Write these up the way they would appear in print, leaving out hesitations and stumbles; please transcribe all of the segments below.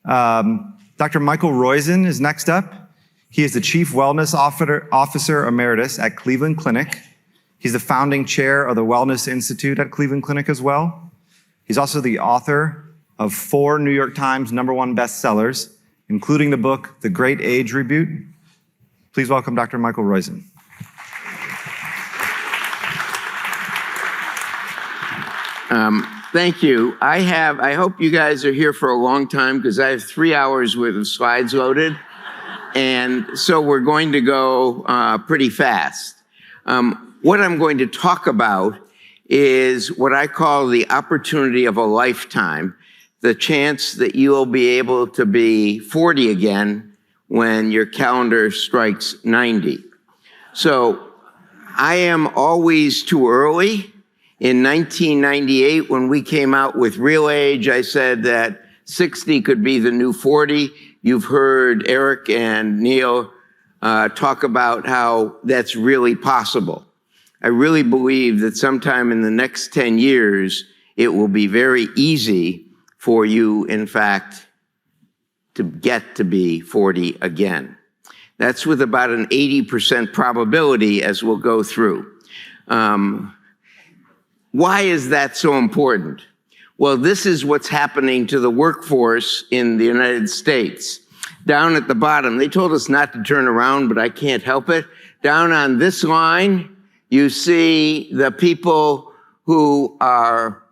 Dr. Michael Roizen is next up. He is the Chief Wellness Officer Emeritus at Cleveland Clinic. He's the founding chair of the Wellness Institute at Cleveland Clinic as well. He's also the author of 4 New York Times #1 bestsellers, including the book, The Great Age Reboot. Please welcome Dr. Michael Roizen. Thank you. I hope you guys are here for a long time because I have 3 hours worth of slides loaded. And so we're going to go pretty fast. What I'm going to talk about is what I call the opportunity of a lifetime, the chance that you will be able to be 40 again when your calendar strikes 90. So I am always too early. In 1998, when we came out with Real Age, I said that 60 could be the new 40. You've heard Eric and Neil talk about how that's really possible. I really believe that sometime in the next 10 years, it will be very easy for you, in fact, to get to be 40 again. That's with about an 80% probability, as we'll go through. Why is that so important? Well, this is what's happening to the workforce in the United States. Down at the bottom, they told us not to turn around, but I can't help it. Down on this line, you see the people who are,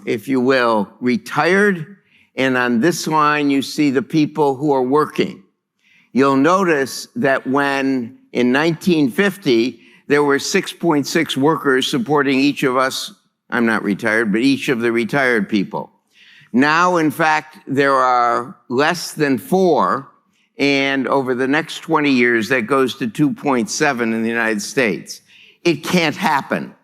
if you will, retired. And on this line, you see the people who are working. You'll notice that when in 1950, there were 6.6 workers supporting each of us. I'm not retired, but each of the retired people. Now, in fact, there are less than 4. And over the next 20 years, that goes to 2.7 in the United States. It can't happen,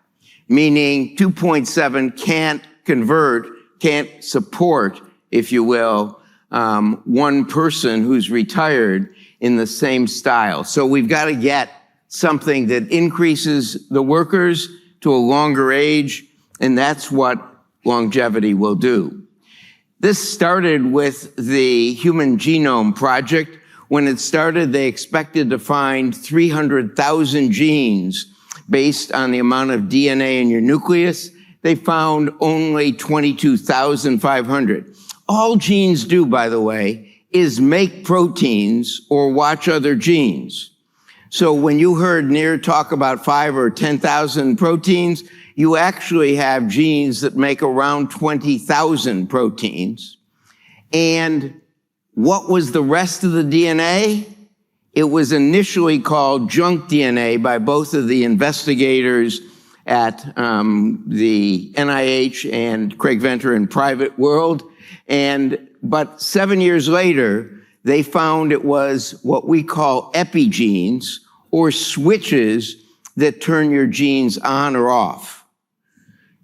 meaning 2.7 can't convert, can't support, if you will, one person who's retired in the same style. So we've got to get something that increases the workers to a longer age, and that's what longevity will do. This started with the Human Genome Project. When it started, they expected to find 300,000 genes based on the amount of DNA in your nucleus. They found only 22,500. All genes do, by the way, is make proteins or watch other genes. So when you heard Amir talk about 5 or 10,000 proteins, you actually have genes that make around 20,000 proteins. And what was the rest of the DNA? It was initially called junk DNA by both of the investigators at the NIH and Craig Venter in Private World. But 7 years later, they found it was what we call epigenes, or switches that turn your genes on or off.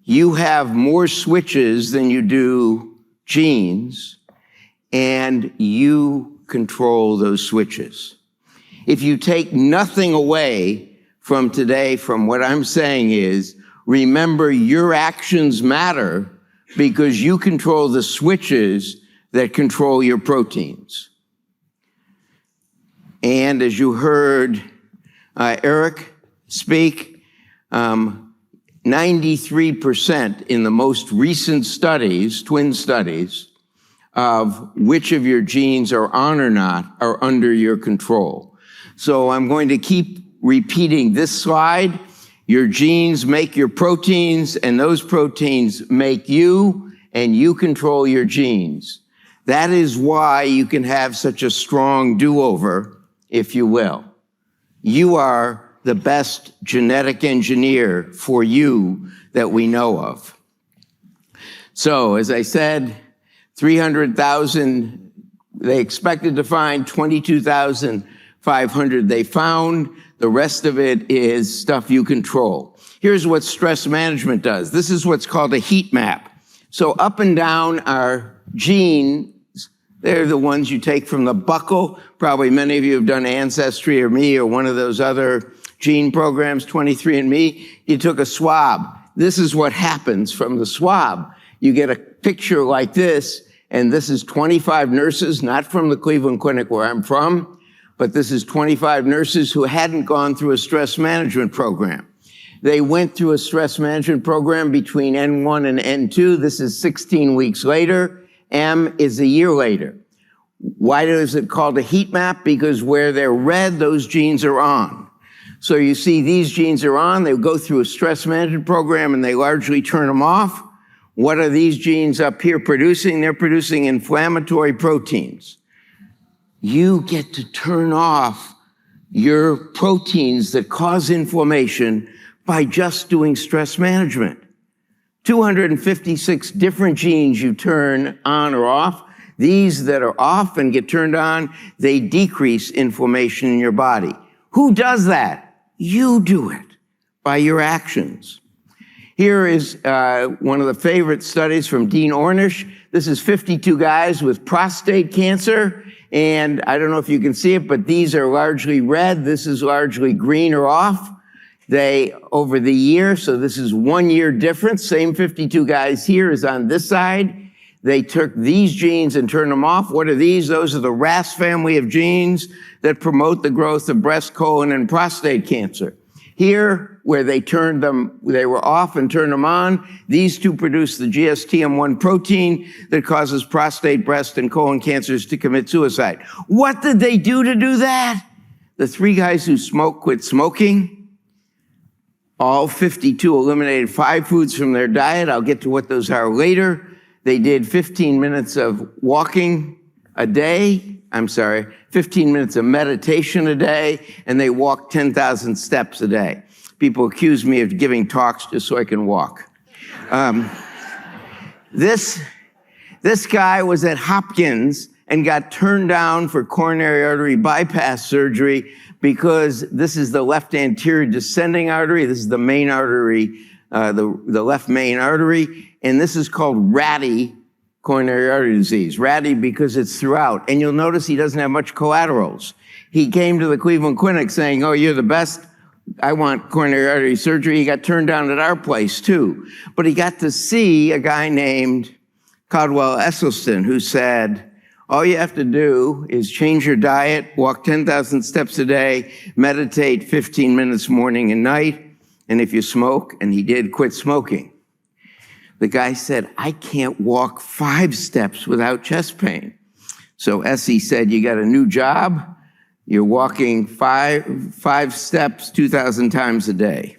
You have more switches than you do genes, and you control those switches. If you take nothing away from today, from what I'm saying is, remember your actions matter because you control the switches that control your proteins. And as you heard Eric speak, 93% in the most recent studies, twin studies, of which of your genes are on or not are under your control. So I'm going to keep repeating this slide. Your genes make your proteins, and those proteins make you, and you control your genes. That is why you can have such a strong do-over, if you will. You are the best genetic engineer for you that we know of. So, as I said, 300,000, they expected to find 22,500 they found. The rest of it is stuff you control. Here's what stress management does. This is what's called a heat map. So up and down are genes. They're the ones you take from the buccal. Probably many of you have done Ancestry or Me or one of those other gene programs, 23andMe. You took a swab. This is what happens from the swab. You get a picture like this, And this is 25 nurses, not from the Cleveland Clinic where I'm from, but this is 25 nurses who hadn't gone through a stress management program. They went through a stress management program between N1 and N2. This is 16 weeks later. M is a year later. Why is it called a heat map? Because where they're red, those genes are on. So you see these genes are on. They go through a stress management program and they largely turn them off. What are these genes up here producing? They're producing inflammatory proteins. You get to turn off your proteins that cause inflammation by just doing stress management. 256 different genes you turn on or off. These that are off and get turned on, they decrease inflammation in your body. Who does that? You do it by your actions. Here is one of the favorite studies from Dean Ornish. This is 52 guys with prostate cancer. And I don't know if you can see it, but these are largely red. This is largely green or off. They, over the year, so this is 1 year difference. Same 52 guys here is on this side. They took these genes and turned them off. What are these? Those are the RAS family of genes that promote the growth of breast, colon, and prostate cancer. Here, where they turned them, they were off and turned them on, these two produce the GSTM1 protein that causes prostate, breast, and colon cancers to commit suicide. What did they do to do that? The 3 guys who smoke quit smoking. All 52 eliminated 5 foods from their diet. I'll get to what those are later. They did 15 minutes of walking a day. 15 minutes of meditation a day, and they walked 10,000 steps a day. People accuse me of giving talks just so I can walk. This guy was at Hopkins and got turned down for coronary artery bypass surgery because this is the left anterior descending artery. This is the main artery, the left main artery, and this is called ratty coronary artery disease. Ratty because it's throughout. And you'll notice he doesn't have much collaterals. He came to the Cleveland Clinic saying, oh, you're the best. I want coronary artery surgery. He got turned down at our place too. But he got to see a guy named Caldwell Esselstyn who said, all you have to do is change your diet, walk 10,000 steps a day, meditate 15 minutes morning and night, and if you smoke, and he did, quit smoking. The guy said, I can't walk 5 steps without chest pain. So Essie said, you got a new job. You're walking five steps 2,000 times a day.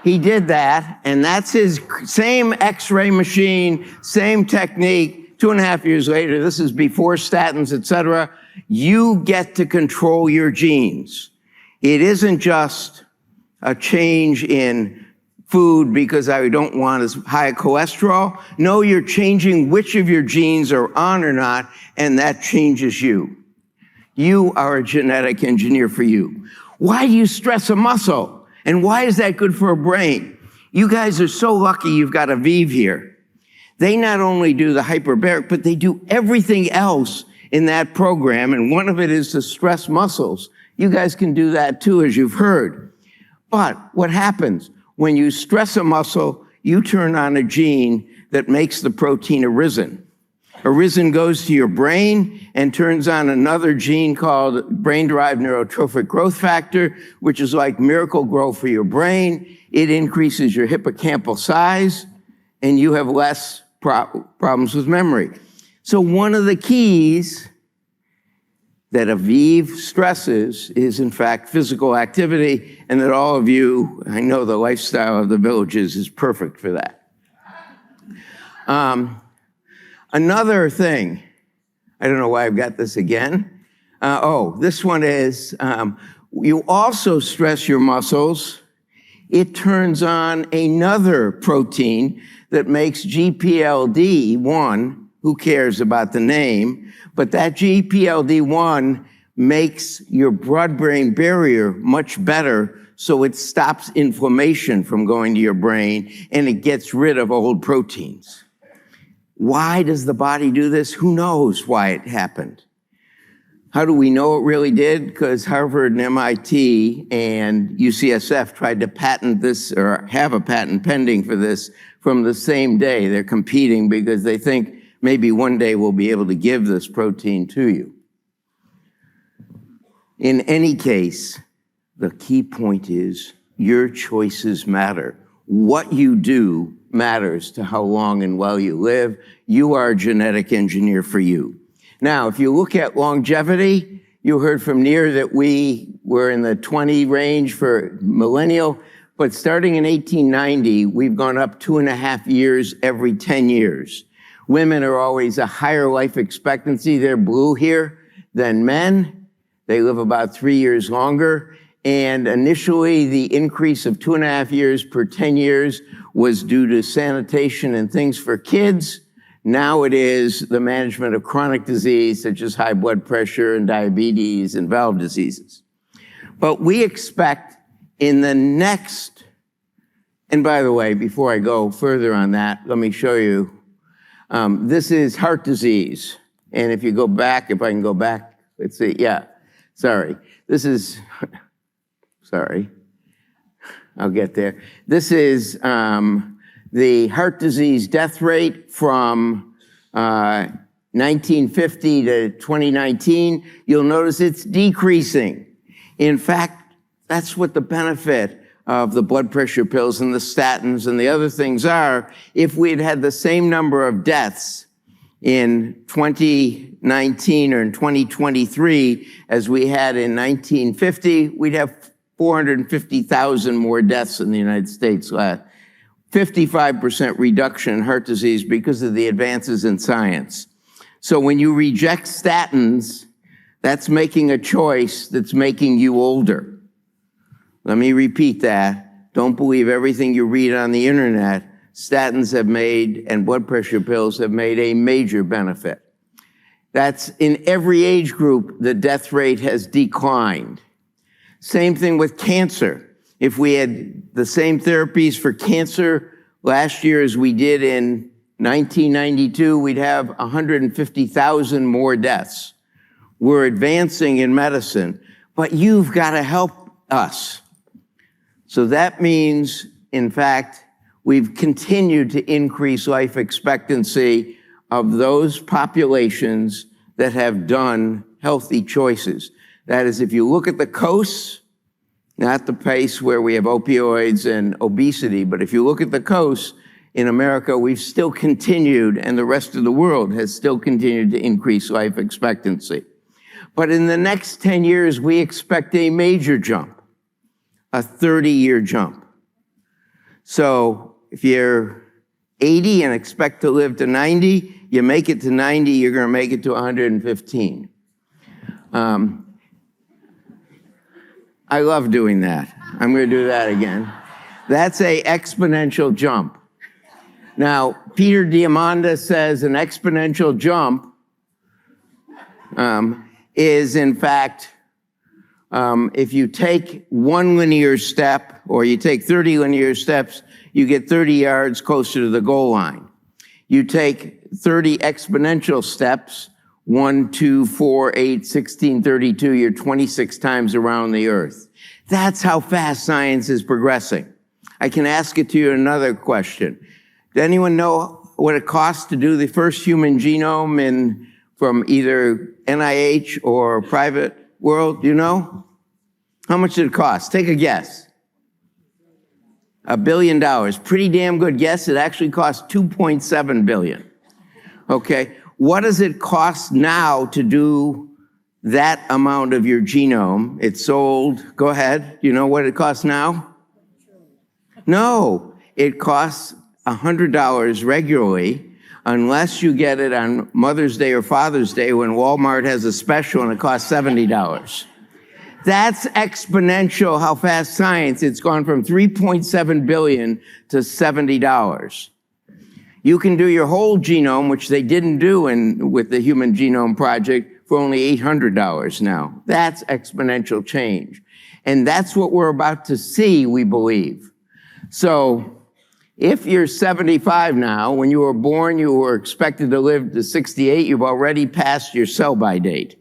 He did that, and that's his same X-ray machine, same technique. 2.5 years later, this is before statins, et cetera. You get to control your genes. It isn't just a change in food because I don't want as high cholesterol. No, you're changing which of your genes are on or not, and that changes you. You are a genetic engineer for you. Why do you stress a muscle? And why is that good for a brain? You guys are so lucky you've got Aviv here. They not only do the hyperbaric, but they do everything else in that program, and one of it is to stress muscles. You guys can do that too, as you've heard. But what happens? When you stress a muscle, you turn on a gene that makes the protein arisen. Arisen goes to your brain and turns on another gene called brain-derived neurotrophic growth factor, which is like miracle grow for your brain. It increases your hippocampal size, and you have less problems with memory. So one of the keys that Aviv stresses is, in fact, physical activity, and that all of you, I know the lifestyle of the villages is perfect for that. Another thing, I don't know why I've got this again. This one is, you also stress your muscles. It turns on another protein that makes GPLD1, who cares about the name, but that GPLD1 makes your blood-brain barrier much better, so it stops inflammation from going to your brain, and it gets rid of old proteins. Why does the body do this? Who knows why it happened? How do we know it really did? Because Harvard and MIT and UCSF tried to patent this, or have a patent pending for this, from the same day. They're competing because they think maybe one day we'll be able to give this protein to you. In any case, the key point is your choices matter. What you do matters to how long and well you live. You are a genetic engineer for you. Now, if you look at longevity, you heard from Amir that we were in the 20 range for millennial, but starting in 1890, we've gone up 2.5 years every 10 years. Women are always a higher life expectancy, they're blue here, than men. They live about 3 years longer. And initially, the increase of 2.5 years per 10 years was due to sanitation and things for kids. Now it is the management of chronic disease, such as high blood pressure and diabetes and valve diseases. But we expect in the next, and by the way, before I go further on that, let me show you. This is heart disease. And if you go back, if I can go back, let's see, yeah, sorry. This is, sorry, I'll get there. This is the heart disease death rate from 1950 to 2019. You'll notice it's decreasing. In fact, that's what the benefit of the blood pressure pills and the statins and the other things are. If we had had the same number of deaths in 2019 or in 2023 as we had in 1950, we'd have 450,000 more deaths in the United States. 55% reduction in heart disease because of the advances in science. So when you reject statins, that's making a choice that's making you older. Let me repeat that. Don't believe everything you read on the internet. Statins have made, and blood pressure pills have made a major benefit. That's in every age group, the death rate has declined. Same thing with cancer. If we had the same therapies for cancer last year as we did in 1992, we'd have 150,000 more deaths. We're advancing in medicine, but you've got to help us. So that means, in fact, we've continued to increase life expectancy of those populations that have done healthy choices. That is, if you look at the coasts, not the place where we have opioids and obesity, but if you look at the coasts, in America, we've still continued, and the rest of the world has still continued to increase life expectancy. But in the next 10 years, we expect a major jump, a 30-year jump. So if you're 80 and expect to live to 90, you make it to 90, you're going to make it to 115. I love doing that. I'm going to do that again. That's an exponential jump. Now, Peter Diamandis says an exponential jump is, in fact, if you take one linear step, or you take 30 linear steps, you get 30 yards closer to the goal line. You take 30 exponential steps, 1, 2, 4, 8, 16, 32, you're 26 times around the earth. That's how fast science is progressing. I can ask it to you another question. Does anyone know what it costs to do the first human genome from either NIH or private world? Do you know? How much did it cost? Take a guess. $1 billion. Pretty damn good guess. It actually cost $2.7 billion. Okay. What does it cost now to do that amount of your genome? It's sold. Go ahead. You know what it costs now? No. It costs $100 regularly, unless you get it on Mother's Day or Father's Day when Walmart has a special and it costs $70. That's exponential how fast science, it's gone from 3.7 billion to $70. You can do your whole genome, which they didn't do with the Human Genome Project, for only $800 now. That's exponential change. And that's what we're about to see, we believe. So if you're 75 now, when you were born, you were expected to live to 68, you've already passed your sell-by date.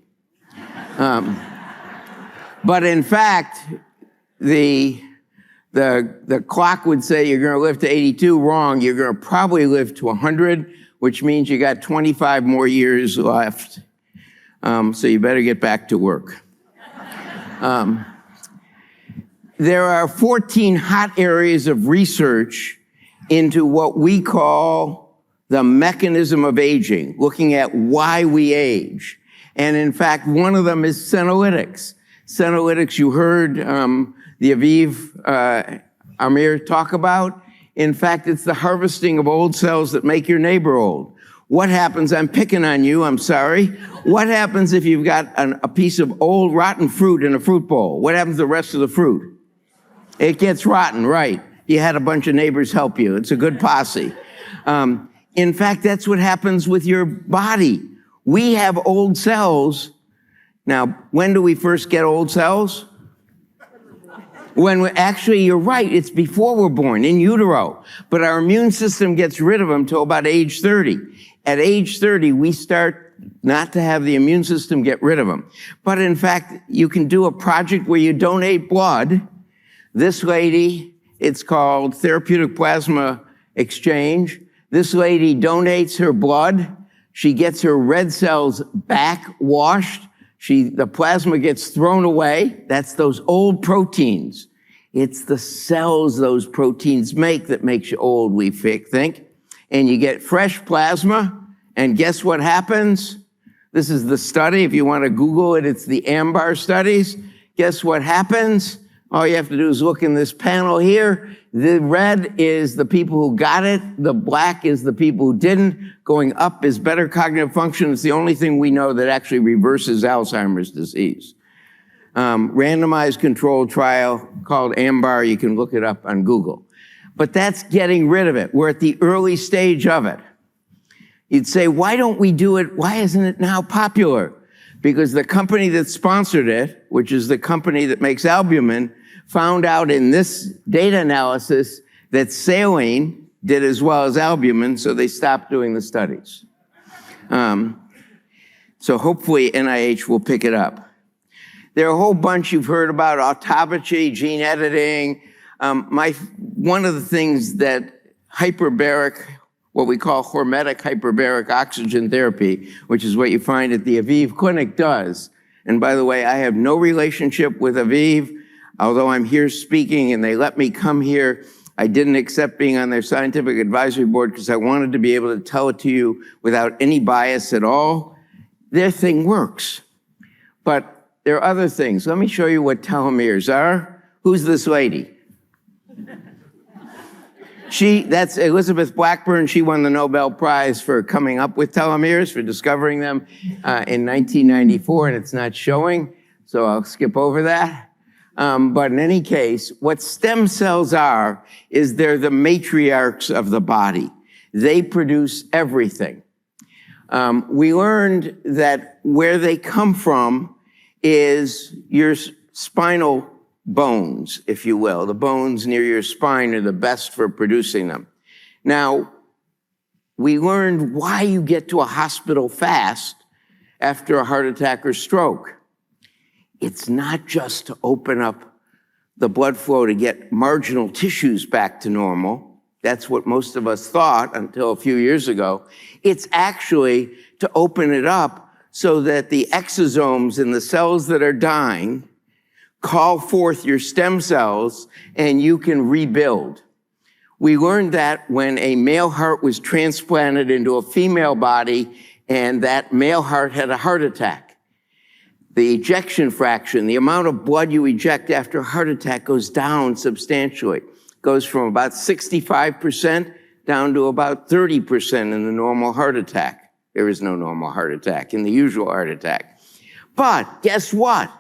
But in fact, the The clock would say you're going to live to 82. Wrong. You're going to probably live to 100, which means you got 25 more years left. So you better get back to work. There are 14 hot areas of research into what we call the mechanism of aging, looking at why we age. And in fact, one of them is senolytics. Senolytics, you heard the Aviv Amir talk about. In fact, it's the harvesting of old cells that make your neighbor old. What happens, I'm picking on you, I'm sorry. What happens if you've got a piece of old rotten fruit in a fruit bowl? What happens to the rest of the fruit? It gets rotten, right. You had a bunch of neighbors help you. It's a good posse. In fact, that's what happens with your body. We have old cells. Now, when do we first get old cells? Actually, you're right, it's before we're born, in utero. But our immune system gets rid of them till about age 30. At age 30, we start not to have the immune system get rid of them. But in fact, you can do a project where you donate blood. This lady, it's called therapeutic plasma exchange. This lady donates her blood. She gets her red cells back washed. The plasma gets thrown away. That's those old proteins. It's the cells those proteins make that makes you old, we think. And you get fresh plasma, and guess what happens? This is the study. If you want to Google it, it's the AMBAR studies. Guess what happens? All you have to do is look in this panel here. The red is the people who got it. The black is the people who didn't. Going up is better cognitive function. It's the only thing we know that actually reverses Alzheimer's disease. Randomized controlled trial called AMBAR. You can look it up on Google. But that's getting rid of it. We're at the early stage of it. You'd say, why don't we do it? Why isn't it now popular? Because the company that sponsored it, which is the company that makes albumin, found out in this data analysis that saline did as well as albumin, so they stopped doing the studies. So hopefully NIH will pick it up. There are a whole bunch you've heard about, autophagy, gene editing. One of the things that hyperbaric, what we call hormetic hyperbaric oxygen therapy, which is what you find at the Aviv clinic, does. And by the way, I have no relationship with Aviv, although I'm here speaking and they let me come here. I didn't accept being on their scientific advisory board because I wanted to be able to tell it to you without any bias at all. Their thing works. But there are other things. Let me show you what telomeres are. Who's this lady? That's Elizabeth Blackburn. She won the Nobel Prize for coming up with telomeres, for discovering them in 1994, and it's not showing, so I'll skip over that. But in any case, what stem cells are is they're the matriarchs of the body. They produce everything. We learned that where they come from is your spinal bones, if you will. The bones near your spine are the best for producing them. Now, we learned why you get to a hospital fast after a heart attack or stroke. It's not just to open up the blood flow to get marginal tissues back to normal. That's what most of us thought until a few years ago. It's actually to open it up so that the exosomes in the cells that are dying call forth your stem cells and you can rebuild. We learned that when a male heart was transplanted into a female body and that male heart had a heart attack. The ejection fraction, the amount of blood you eject after a heart attack, goes down substantially. It goes from about 65% down to about 30% in the normal heart attack. There is no normal heart attack in the usual heart attack. But guess what?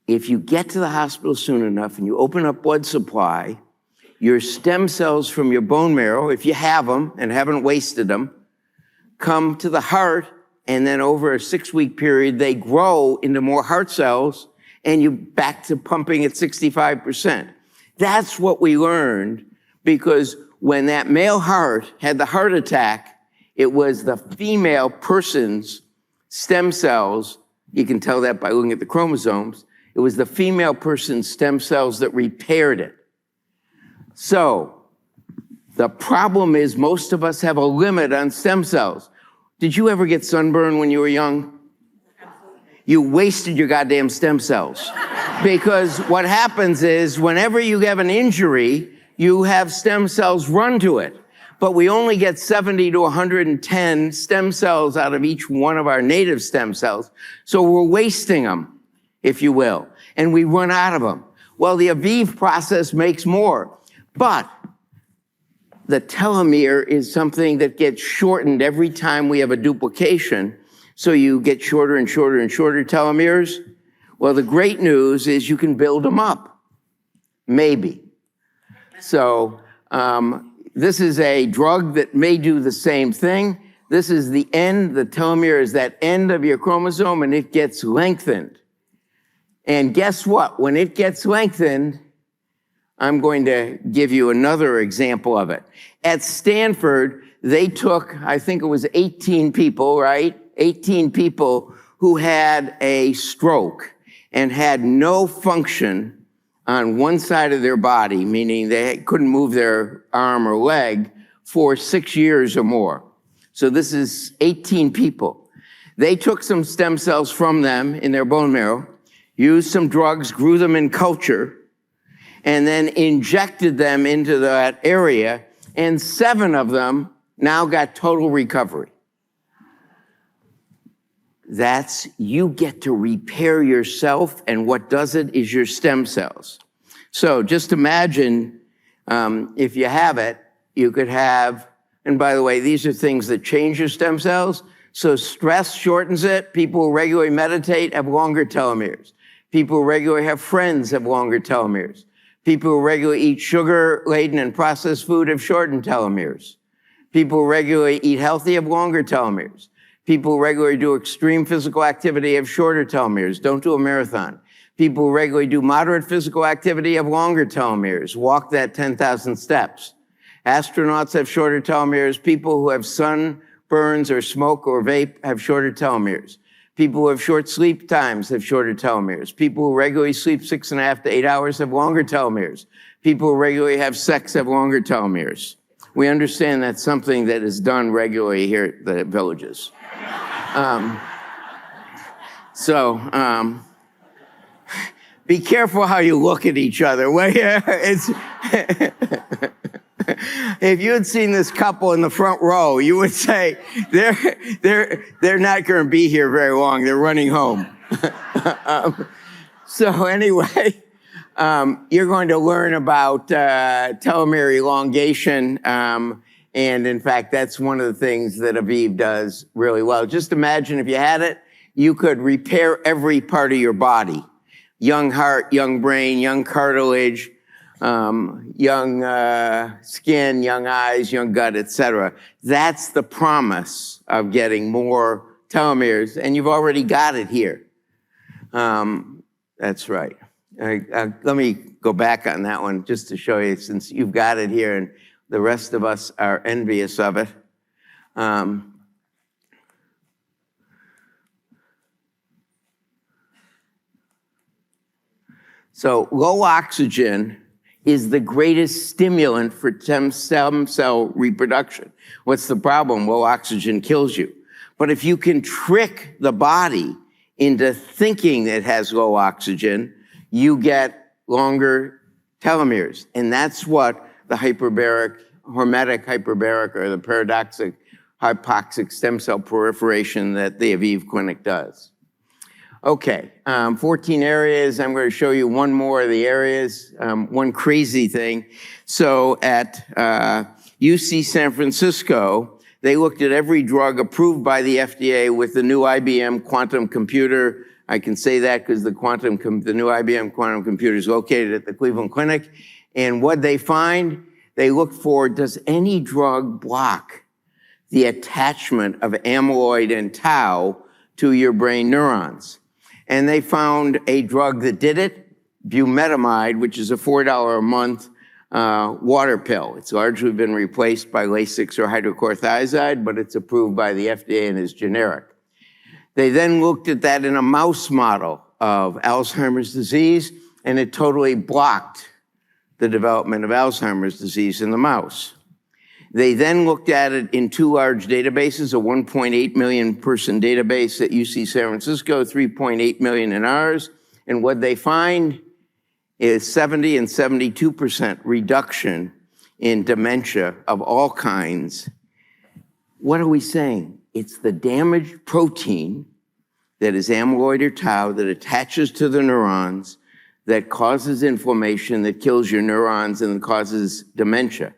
If you get to the hospital soon enough and you open up blood supply, your stem cells from your bone marrow, if you have them and haven't wasted them, come to the heart, and then over a 6-week period, they grow into more heart cells, and you're back to pumping at 65%. That's what we learned, because when that male heart had the heart attack, it was the female person's stem cells. You can tell that by looking at the chromosomes. It was the female person's stem cells that repaired it. So the problem is most of us have a limit on stem cells. Did you ever get sunburned when you were young? You wasted your goddamn stem cells. Because what happens is whenever you have an injury, you have stem cells run to it. But we only get 70 to 110 stem cells out of each one of our native stem cells. So we're wasting them, if you will, and we run out of them. Well, the Aviv process makes more, but the telomere is something that gets shortened every time we have a duplication. So you get shorter and shorter and shorter telomeres. Well, the great news is you can build them up. Maybe. So this is a drug that may do the same thing. This is the end. The telomere is that end of your chromosome, and it gets lengthened. And guess what? When it gets lengthened, I'm going to give you another example of it. At Stanford, they took, I think it was 18 people, right? 18 people who had a stroke and had no function on one side of their body, meaning they couldn't move their arm or leg for 6 years or more. So this is 18 people. They took some stem cells from them in their bone marrow, used some drugs, grew them in culture, and then injected them into that area, and 7 of them now got total recovery. That's, you get to repair yourself, and what does it is your stem cells. So just imagine if you have it, you could have, and by the way, these are things that change your stem cells. So stress shortens it. People who regularly meditate have longer telomeres. People who regularly have friends have longer telomeres. People who regularly eat sugar-laden and processed food have shortened telomeres. People who regularly eat healthy have longer telomeres. People who regularly do extreme physical activity have shorter telomeres. Don't do a marathon. People who regularly do moderate physical activity have longer telomeres. Walk that 10,000 steps. Astronauts have shorter telomeres. People who have sunburns or smoke or vape have shorter telomeres. People who have short sleep times have shorter telomeres. People who regularly sleep 6.5 to 8 hours have longer telomeres. People who regularly have sex have longer telomeres. We understand that's something that is done regularly here at the villages. Be careful how you look at each other. If you had seen this couple in the front row, you would say, they're not going to be here very long. They're running home. So anyway, you're going to learn about telomere elongation. And in fact, that's one of the things that Aviv does really well. Just imagine if you had it, you could repair every part of your body. Young heart, young brain, young cartilage, young skin, young eyes, young gut, etc. That's the promise of getting more telomeres, and you've already got it here. That's right. Let me go back on that one just to show you, since you've got it here and the rest of us are envious of it. So low oxygen is the greatest stimulant for stem cell reproduction. What's the problem? Low oxygen kills you. But if you can trick the body into thinking it has low oxygen, you get longer telomeres. And that's what the hyperbaric, hormetic hyperbaric, or the paradoxic hypoxic stem cell proliferation that the Aviv Clinic does. Okay, 14 areas. I'm going to show you one more of the areas, one crazy thing. So at UC San Francisco, they looked at every drug approved by the FDA with the new IBM quantum computer. I can say that because the new IBM quantum computer is located at the Cleveland Clinic. And what they find, they look for, does any drug block the attachment of amyloid and tau to your brain neurons? And they found a drug that did it, bumetanide, which is a $4 a month water pill. It's largely been replaced by Lasix or hydrochlorothiazide, but it's approved by the FDA and is generic. They then looked at that in a mouse model of Alzheimer's disease, and it totally blocked the development of Alzheimer's disease in the mouse. They then looked at it in two large databases, a 1.8 million person database at UC San Francisco, 3.8 million in ours. And what they find is 70 and 72% reduction in dementia of all kinds. What are we saying? It's the damaged protein that is amyloid or tau that attaches to the neurons that causes inflammation, that kills your neurons and causes dementia.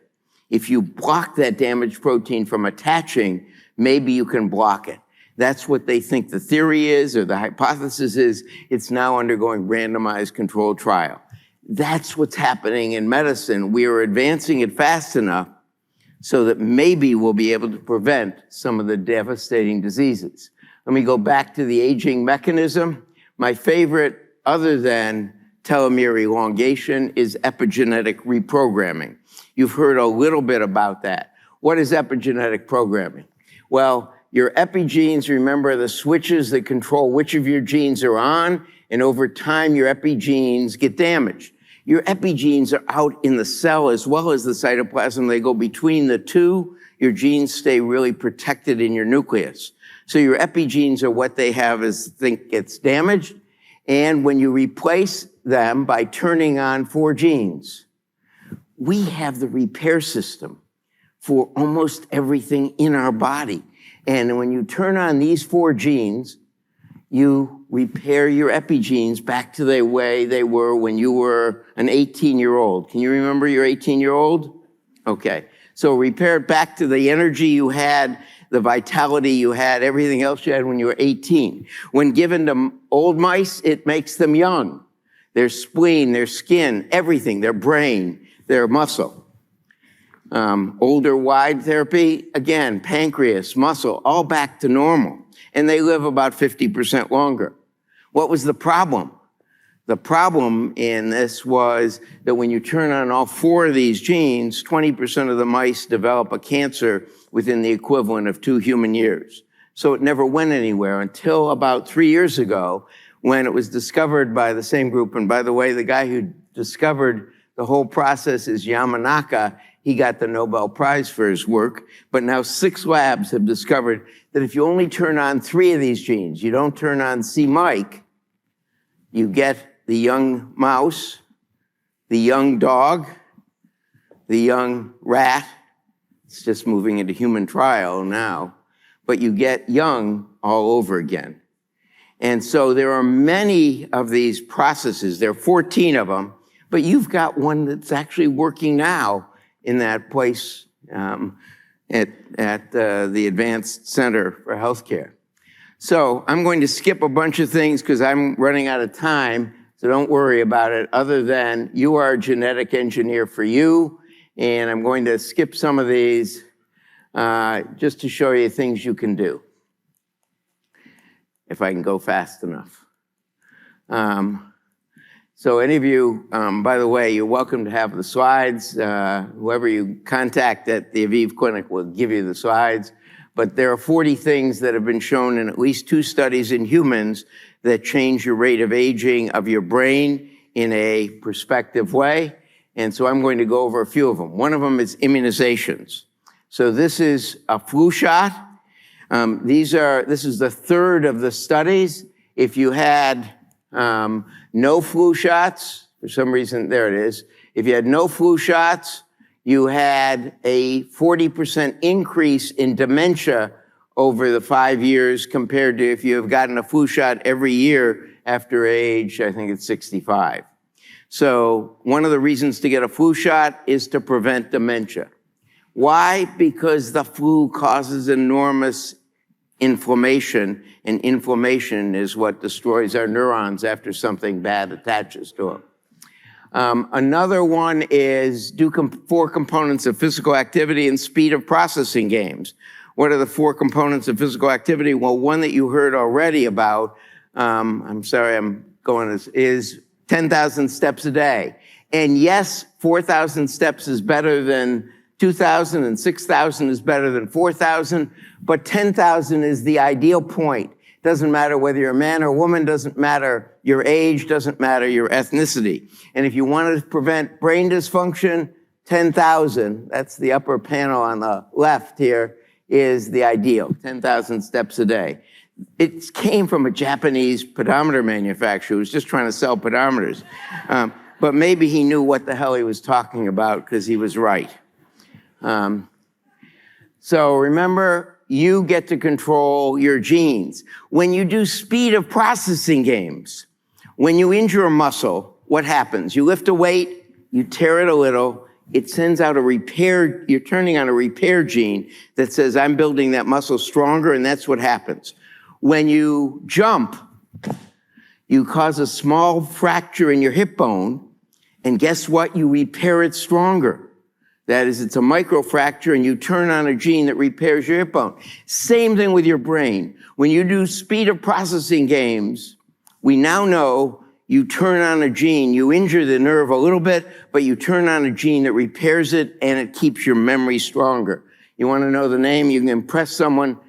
If you block that damaged protein from attaching, maybe you can block it. That's what they think the theory is, or the hypothesis is. It's now undergoing randomized controlled trial. That's what's happening in medicine. We are advancing it fast enough so that maybe we'll be able to prevent some of the devastating diseases. Let me go back to the aging mechanism. My favorite, other than telomere elongation, is epigenetic reprogramming. You've heard a little bit about that. What is epigenetic programming? Well, your epigenes, remember, the switches that control which of your genes are on, and over time your epigenes get damaged. Your epigenes are out in the cell as well as the cytoplasm. They go between the two. Your genes stay really protected in your nucleus. So your epigenes are what they have as think gets damaged. And when you replace them by turning on 4 genes, we have the repair system for almost everything in our body. And when you turn on these 4 genes, you repair your epigenes back to the way they were when you were an 18-year-old. Can you remember your 18-year-old? Okay. So repair it back to the energy you had, the vitality you had, everything else you had when you were 18. When given to old mice, it makes them young. Their spleen, their skin, everything, their brain, their muscle. Older wide therapy, again, pancreas, muscle, all back to normal. And they live about 50% longer. What was the problem? The problem in this was that when you turn on all 4 of these genes, 20% of the mice develop a cancer within the equivalent of 2 human years. So it never went anywhere until about 3 years ago, when it was discovered by the same group. And by the way, the guy who discovered the whole process is Yamanaka. He got the Nobel Prize for his work. But now 6 labs have discovered that if you only turn on 3 of these genes, you don't turn on C-Mike, you get the young mouse, the young dog, the young rat. It's just moving into human trial now. But you get young all over again. And so there are many of these processes. There are 14 of them, but you've got one that's actually working now in that place at the Advanced Center for Healthcare. So I'm going to skip a bunch of things because I'm running out of time, so don't worry about it, other than you are a genetic engineer for you, and I'm going to skip some of these just to show you things you can do, if I can go fast enough. So any of you, by the way, you're welcome to have the slides. Whoever you contact at the Aviv Clinic will give you the slides. But there are 40 things that have been shown in at least 2 studies in humans that change your rate of aging of your brain in a prospective way. And so I'm going to go over a few of them. One of them is immunizations. So this is a flu shot. This is the 3rd of the studies. If you had no flu shots, for some reason, there it is. If you had no flu shots, you had a 40% increase in dementia over the 5 years compared to if you have gotten a flu shot every year after age, I think it's 65. So one of the reasons to get a flu shot is to prevent dementia. Why? Because the flu causes enormous inflammation, and inflammation is what destroys our neurons after something bad attaches to them. Another one is do 4 components of physical activity and speed of processing games. What are the 4 components of physical activity? Well, one that you heard already about, is 10,000 steps a day. And yes, 4,000 steps is better than 2,000 and 6,000 is better than 4,000, but 10,000 is the ideal point. Doesn't matter whether you're a man or a woman, doesn't matter your age, doesn't matter your ethnicity. And if you want to prevent brain dysfunction, 10,000, that's the upper panel on the left here, is the ideal, 10,000 steps a day. It came from a Japanese pedometer manufacturer who was just trying to sell pedometers. But maybe he knew what the hell he was talking about because he was right. So remember, you get to control your genes. When you do speed of processing games, when you injure a muscle, what happens? You lift a weight, you tear it a little, it sends out a repair, you're turning on a repair gene that says, I'm building that muscle stronger, and that's what happens. When you jump, you cause a small fracture in your hip bone, and guess what? You repair it stronger. That is, it's a microfracture, and you turn on a gene that repairs your hip bone. Same thing with your brain. When you do speed of processing games, we now know you turn on a gene, you injure the nerve a little bit, but you turn on a gene that repairs it, and it keeps your memory stronger. You want to know the name? You can impress someone.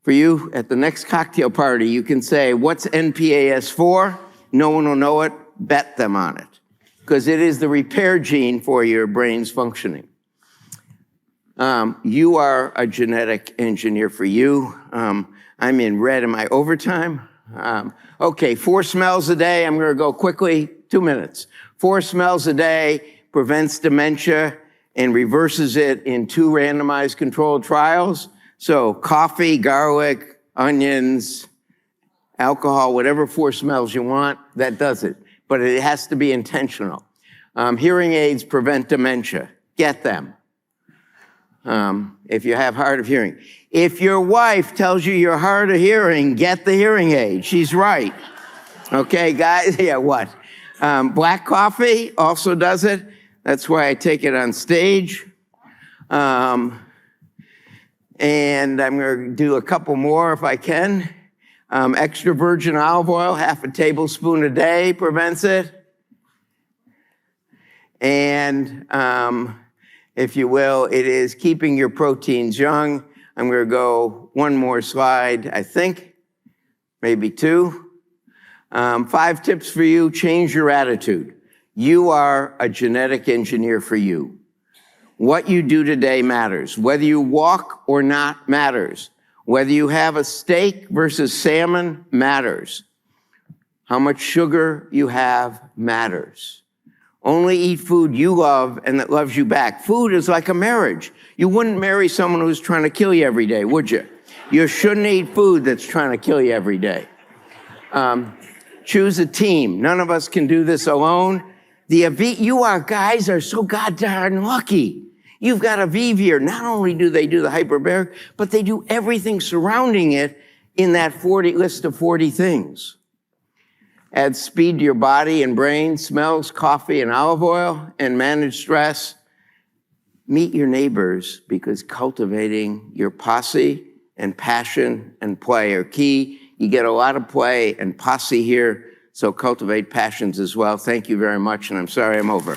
For you, at the next cocktail party, you can say, what's NPAS for? No one will know it. Bet them on it. Because it is the repair gene for your brain's functioning. You are a genetic engineer for you. I'm in red. Am I overtime? Okay, 4 smells a day. I'm going to go quickly, 2 minutes. 4 smells a day prevents dementia and reverses it in 2 randomized controlled trials. So coffee, garlic, onions, alcohol, whatever 4 smells you want, that does it. But it has to be intentional. Hearing aids prevent dementia. Get them. If you have hard of hearing. If your wife tells you you're hard of hearing, get the hearing aid. She's right. Okay, guys? Yeah, what? Black coffee also does it. That's why I take it on stage. And I'm going to do a couple more if I can. Extra virgin olive oil, half a tablespoon a day prevents it. And if you will, it is keeping your proteins young. I'm going to go one more slide, I think, maybe 2. 5 tips for you, change your attitude. You are a genetic engineer for you. What you do today matters. Whether you walk or not matters. Whether you have a steak versus salmon matters. How much sugar you have matters. Only eat food you love and that loves you back. Food is like a marriage. You wouldn't marry someone who's trying to kill you every day, would you? You shouldn't eat food that's trying to kill you every day. Choose a team. None of us can do this alone. The Aviv, you guys are so goddamn lucky. You've got Aviv here. Not only do they do the hyperbaric, but they do everything surrounding it in that list of 40 things. Add speed to your body and brain, smells, coffee, and olive oil, and manage stress. Meet your neighbors, because cultivating your posse and passion and play are key. You get a lot of play and posse here, so cultivate passions as well. Thank you very much, and I'm sorry I'm over.